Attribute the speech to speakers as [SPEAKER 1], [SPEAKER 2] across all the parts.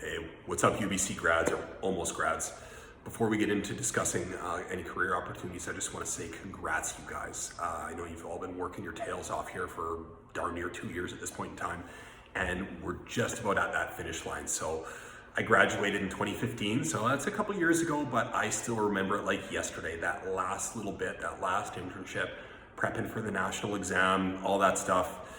[SPEAKER 1] Hey, what's up UBC grads or almost grads? Before we get into discussing any career opportunities, I just want to say congrats you guys. I know you've all been working your tails off here for darn near 2 years at this point in time, and we're just about at that finish line. So I graduated in 2015, so that's a couple years ago, but I still remember it like yesterday, that last little bit, that last internship, prepping for the national exam, all that stuff.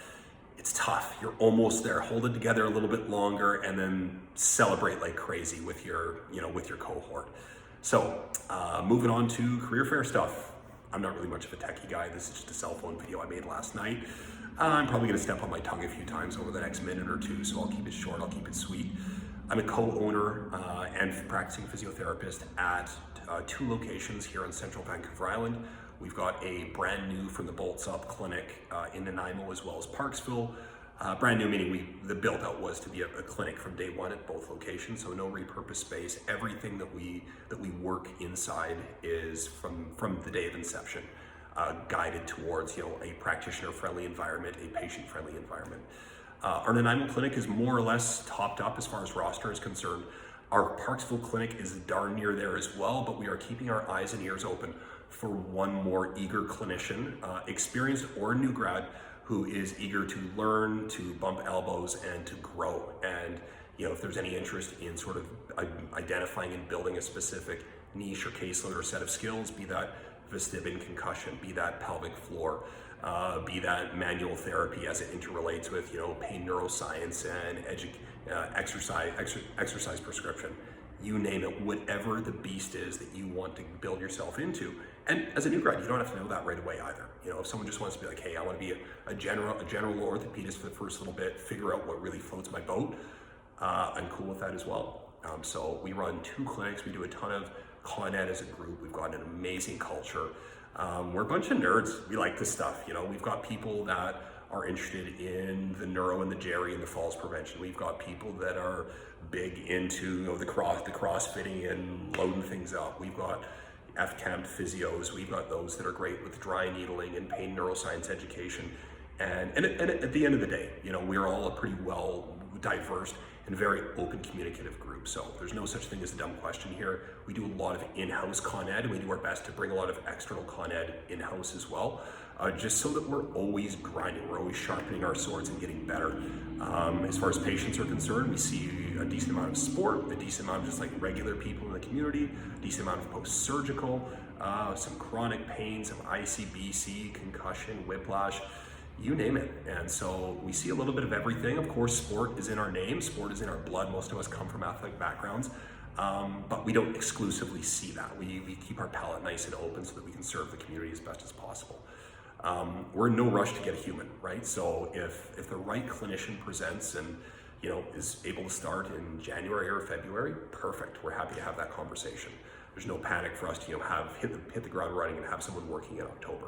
[SPEAKER 1] It's tough. You're almost there. Hold it together a little bit longer and then celebrate like crazy with your, with your cohort. So moving on to career fair stuff. I'm not really much of a techie guy. This is just a cell phone video I made last night. I'm probably gonna step on my tongue a few times over the next minute or two, so I'll keep it short, I'll keep it sweet. I'm a co-owner and practicing physiotherapist at 2 locations here in central Vancouver Island. We've got a brand new from the bolts up clinic in Nanaimo as well as Parksville. Brand new meaning the build out was to be a clinic from day one at both locations, so no repurposed space. Everything that we work inside is from the day of inception, guided towards a practitioner-friendly environment, a patient-friendly environment. Our Nanaimo clinic is more or less topped up as far as roster is concerned. Our Parksville clinic is darn near there as well, but we are keeping our eyes and ears open for one more eager clinician, experienced or new grad, who is eager to learn, to bump elbows, and to grow. And if there's any interest in sort of identifying and building a specific niche or caseload or set of skills, be that vestibular concussion, be that pelvic floor, be that manual therapy as it interrelates with pain neuroscience and exercise prescription, you name it, whatever the beast is that you want to build yourself into. And as a new grad, you don't have to know that right away either. If someone just wants to be like, hey, I want to be a general orthopedist for the first little bit, figure out what really floats my boat, I'm cool with that as well. So we run 2 clinics, we do a ton of Con Ed as a group, we've got an amazing culture. We're a bunch of nerds, we like this stuff. We've got people that are interested in the neuro and the jerry and the falls prevention. We've got people that are big into the crossfitting and loading things up. We've got F-Camp physios. We've got those that are great with dry needling and pain neuroscience education. And at the end of the day, we're all a pretty well diverse and very open communicative group. So there's no such thing as a dumb question here. We do a lot of in-house Con Ed, and we do our best to bring a lot of external Con Ed in-house as well, just so that we're always grinding, we're always sharpening our swords and getting better. As far as patients are concerned, we see a decent amount of sport, a decent amount of just like regular people in the community, a decent amount of post-surgical, some chronic pain, some ICBC, concussion, whiplash, you name it. And so we see a little bit of everything. Of course, sport is in our name, sport is in our blood. Most of us come from athletic backgrounds, but we don't exclusively see that. We keep our palate nice and open so that we can serve the community as best as possible. We're in no rush to get a human, right? So if the right clinician presents and is able to start in January or February, perfect. We're happy to have that conversation. There's no panic for us to hit the ground running and have someone working in October.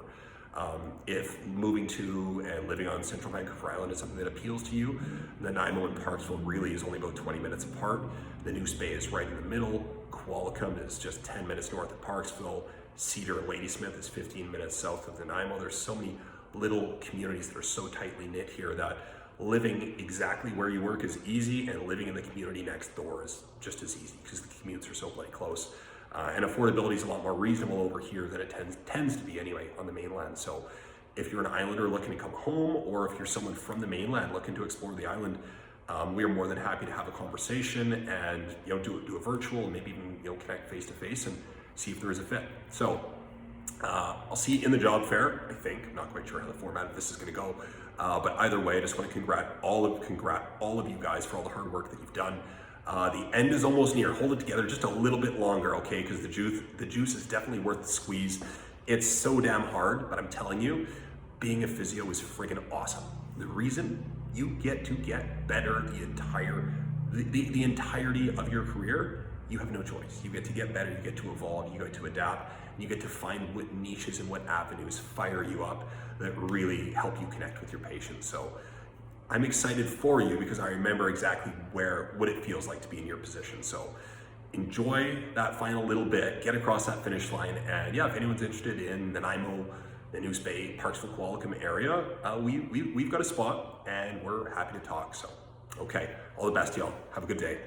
[SPEAKER 1] If moving to and living on central Vancouver Island is something that appeals to you, Nanaimo and Parksville really is only about 20 minutes apart. The New Bay is right in the middle. Qualicum is just 10 minutes north of Parksville. Cedar and Ladysmith is 15 minutes south of Nanaimo. There's so many little communities that are so tightly knit here that living exactly where you work is easy, and living in the community next door is just as easy because the commutes are so bloody close. And affordability is a lot more reasonable over here than it tends to be anyway on the mainland. So if you're an islander looking to come home, or if you're someone from the mainland looking to explore the island, we are more than happy to have a conversation and do a virtual, and maybe even connect face to face and see if there is a fit. So I'll see you in the job fair, I think. Not quite sure how the format of this is going to go, but either way, I just want to congrat all of you guys for all the hard work that you've done. The end is almost near. Hold it together just a little bit longer, okay? Because the juice is definitely worth the squeeze. It's so damn hard, but I'm telling you, being a physio is friggin' awesome. The reason you get to get better the entirety of your career, you have no choice. You get to get better, you get to evolve, you get to adapt, and you get to find what niches and what avenues fire you up that really help you connect with your patients. So I'm excited for you because I remember exactly what it feels like to be in your position. So enjoy that final little bit, get across that finish line, and yeah, if anyone's interested in Nanaimo, the New Bay, Parksville, Qualicum area, we've got a spot and we're happy to talk. So, okay, all the best, y'all. Have a good day.